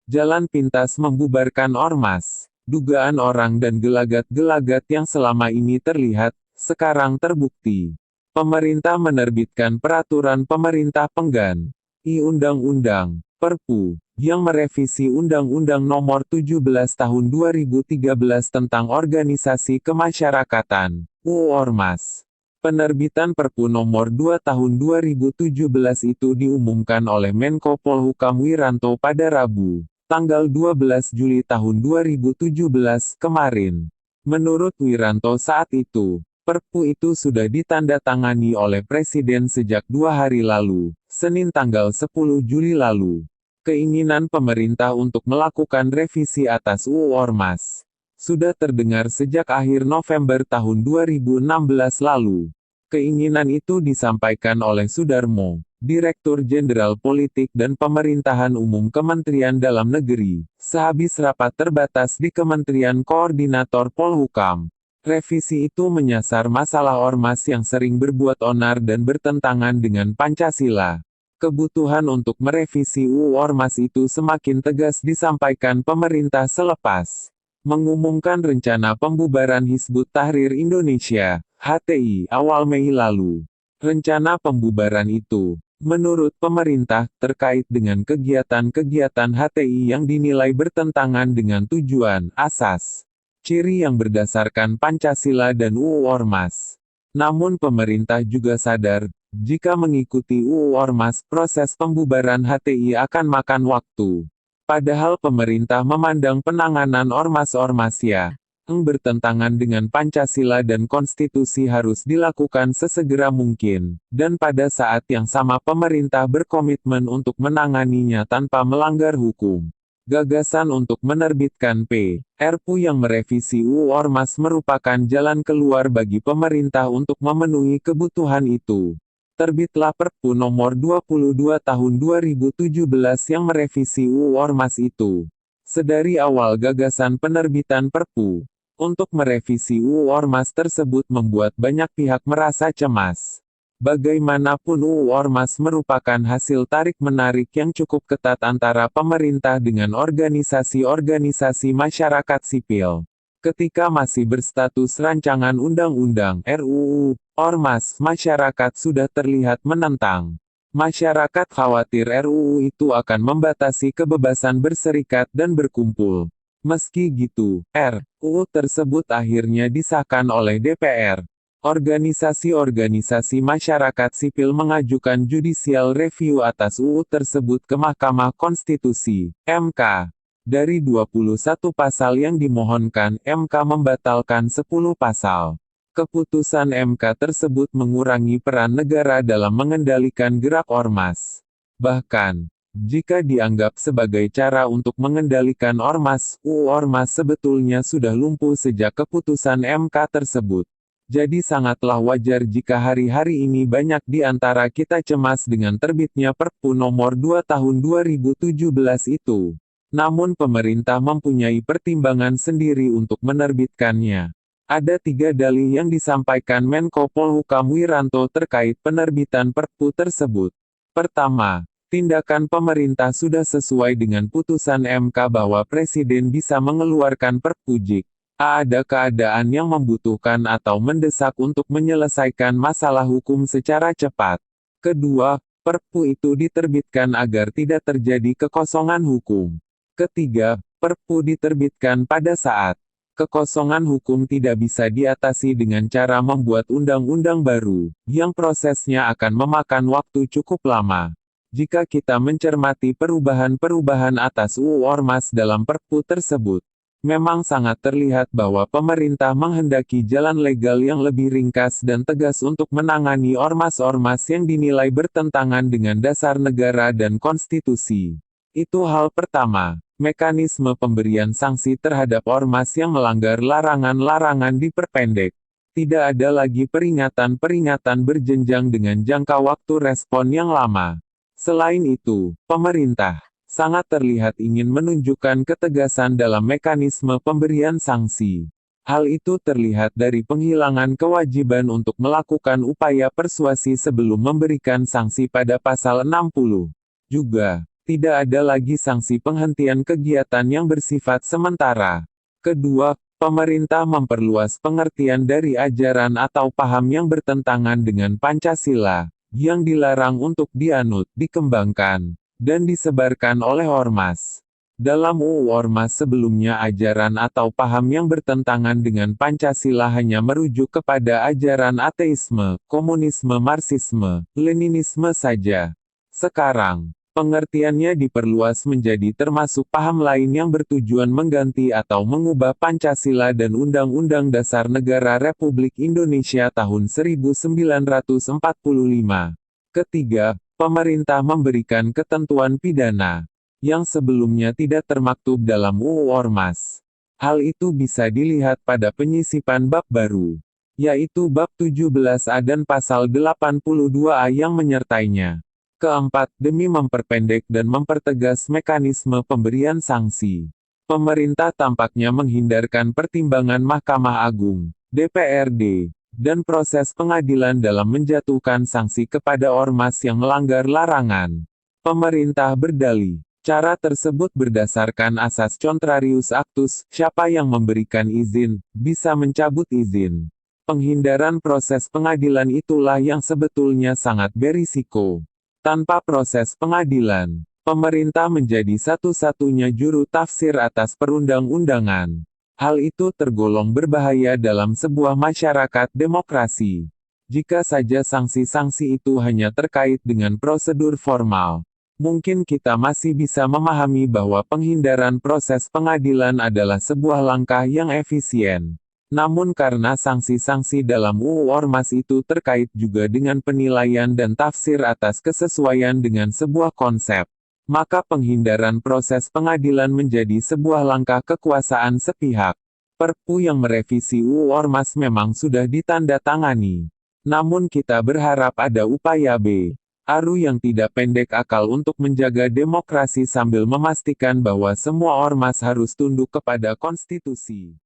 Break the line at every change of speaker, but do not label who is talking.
Jalan pintas membubarkan ormas. Dugaan orang dan gelagat-gelagat yang selama ini terlihat, sekarang terbukti. Pemerintah menerbitkan peraturan pemerintah pengganti Undang-Undang Perpu yang merevisi Undang-Undang Nomor 17 Tahun 2013 tentang Organisasi Kemasyarakatan (UU Ormas). Penerbitan Perpu Nomor 2 Tahun 2017 itu diumumkan oleh Menko Polhukam Wiranto pada Rabu, tanggal 12 Juli tahun 2017 kemarin. Menurut Wiranto saat itu, Perpu itu sudah ditandatangani oleh Presiden sejak 2 hari lalu, Senin tanggal 10 Juli lalu. Keinginan pemerintah untuk melakukan revisi atas UU Ormas sudah terdengar sejak akhir November tahun 2016 lalu. Keinginan itu disampaikan oleh Sudarmo, Direktur Jenderal Politik dan Pemerintahan Umum Kementerian Dalam Negeri, sehabis rapat terbatas di Kementerian Koordinator Polhukam. Revisi itu menyasar masalah ormas yang sering berbuat onar dan bertentangan dengan Pancasila. Kebutuhan untuk merevisi UU Ormas itu semakin tegas disampaikan pemerintah selepas mengumumkan rencana pembubaran Hizbut Tahrir Indonesia, HTI, awal Mei lalu. Rencana pembubaran itu, menurut pemerintah, terkait dengan kegiatan-kegiatan HTI yang dinilai bertentangan dengan tujuan, asas, ciri yang berdasarkan Pancasila dan UU Ormas. Namun pemerintah juga sadar, jika mengikuti UU Ormas, proses pembubaran HTI akan makan waktu. Padahal pemerintah memandang penanganan ormas-ormas yang bertentangan dengan Pancasila dan konstitusi harus dilakukan sesegera mungkin, dan pada saat yang sama pemerintah berkomitmen untuk menanganinya tanpa melanggar hukum. Gagasan untuk menerbitkan Perpu yang merevisi UU Ormas merupakan jalan keluar bagi pemerintah untuk memenuhi kebutuhan itu. Terbitlah Perpu Nomor 22 Tahun 2017 yang merevisi UU Ormas itu. Sedari awal gagasan penerbitan Perpu untuk merevisi UU Ormas tersebut membuat banyak pihak merasa cemas. Bagaimanapun UU Ormas merupakan hasil tarik-menarik yang cukup ketat antara pemerintah dengan organisasi-organisasi masyarakat sipil. Ketika masih berstatus rancangan undang-undang (RUU) Ormas, masyarakat sudah terlihat menentang. Masyarakat khawatir RUU itu akan membatasi kebebasan berserikat dan berkumpul. Meski gitu, RUU tersebut akhirnya disahkan oleh DPR. Organisasi-organisasi masyarakat sipil mengajukan judicial review atas UU tersebut ke Mahkamah Konstitusi, MK. Dari 21 pasal yang dimohonkan, MK membatalkan 10 pasal. Keputusan MK tersebut mengurangi peran negara dalam mengendalikan gerak ormas. Bahkan, jika dianggap sebagai cara untuk mengendalikan ormas, UU Ormas sebetulnya sudah lumpuh sejak keputusan MK tersebut. Jadi sangatlah wajar jika hari-hari ini banyak di antara kita cemas dengan terbitnya Perpu Nomor 2 Tahun 2017 itu. Namun pemerintah mempunyai pertimbangan sendiri untuk menerbitkannya. Ada 3 dalih yang disampaikan Menko Polhukam Wiranto terkait penerbitan Perpu tersebut. Pertama, tindakan pemerintah sudah sesuai dengan putusan MK bahwa Presiden bisa mengeluarkan Perpu jika ada keadaan yang membutuhkan atau mendesak untuk menyelesaikan masalah hukum secara cepat. Kedua, Perpu itu diterbitkan agar tidak terjadi kekosongan hukum. Ketiga, Perpu diterbitkan pada saat kekosongan hukum tidak bisa diatasi dengan cara membuat undang-undang baru, yang prosesnya akan memakan waktu cukup lama. Jika kita mencermati perubahan-perubahan atas UU Ormas dalam Perpu tersebut, memang sangat terlihat bahwa pemerintah menghendaki jalan legal yang lebih ringkas dan tegas untuk menangani ormas-ormas yang dinilai bertentangan dengan dasar negara dan konstitusi. Itu hal pertama. Mekanisme pemberian sanksi terhadap ormas yang melanggar larangan-larangan diperpendek. Tidak ada lagi peringatan-peringatan berjenjang dengan jangka waktu respon yang lama. Selain itu, pemerintah sangat terlihat ingin menunjukkan ketegasan dalam mekanisme pemberian sanksi. Hal itu terlihat dari penghilangan kewajiban untuk melakukan upaya persuasi sebelum memberikan sanksi pada pasal 60. Juga, Tidak ada lagi sanksi penghentian kegiatan yang bersifat sementara. Kedua, pemerintah memperluas pengertian dari ajaran atau paham yang bertentangan dengan Pancasila, yang dilarang untuk dianut, dikembangkan, dan disebarkan oleh ormas. Dalam UU Ormas sebelumnya ajaran atau paham yang bertentangan dengan Pancasila hanya merujuk kepada ajaran ateisme, komunisme, marxisme, leninisme saja. Sekarang, pengertiannya diperluas menjadi termasuk paham lain yang bertujuan mengganti atau mengubah Pancasila dan Undang-Undang Dasar Negara Republik Indonesia tahun 1945. Ketiga, pemerintah memberikan ketentuan pidana yang sebelumnya tidak termaktub dalam UU Ormas. Hal itu bisa dilihat pada penyisipan bab baru, yaitu bab 17A dan pasal 82A yang menyertainya. Keempat, demi memperpendek dan mempertegas mekanisme pemberian sanksi, pemerintah tampaknya menghindarkan pertimbangan Mahkamah Agung, DPRD, dan proses pengadilan dalam menjatuhkan sanksi kepada ormas yang melanggar larangan. Pemerintah berdalih, cara tersebut berdasarkan asas contrarius actus, siapa yang memberikan izin, bisa mencabut izin. Penghindaran proses pengadilan itulah yang sebetulnya sangat berisiko. Tanpa proses pengadilan, pemerintah menjadi satu-satunya juru tafsir atas perundang-undangan. Hal itu tergolong berbahaya dalam sebuah masyarakat demokrasi. Jika saja sanksi-sanksi itu hanya terkait dengan prosedur formal, mungkin kita masih bisa memahami bahwa penghindaran proses pengadilan adalah sebuah langkah yang efisien. Namun karena sanksi-sanksi dalam UU Ormas itu terkait juga dengan penilaian dan tafsir atas kesesuaian dengan sebuah konsep, maka penghindaran proses pengadilan menjadi sebuah langkah kekuasaan sepihak. Perpu yang merevisi UU Ormas memang sudah ditandatangani. Namun kita berharap ada upaya B. Aru yang tidak pendek akal untuk menjaga demokrasi sambil memastikan bahwa semua ormas harus tunduk kepada konstitusi.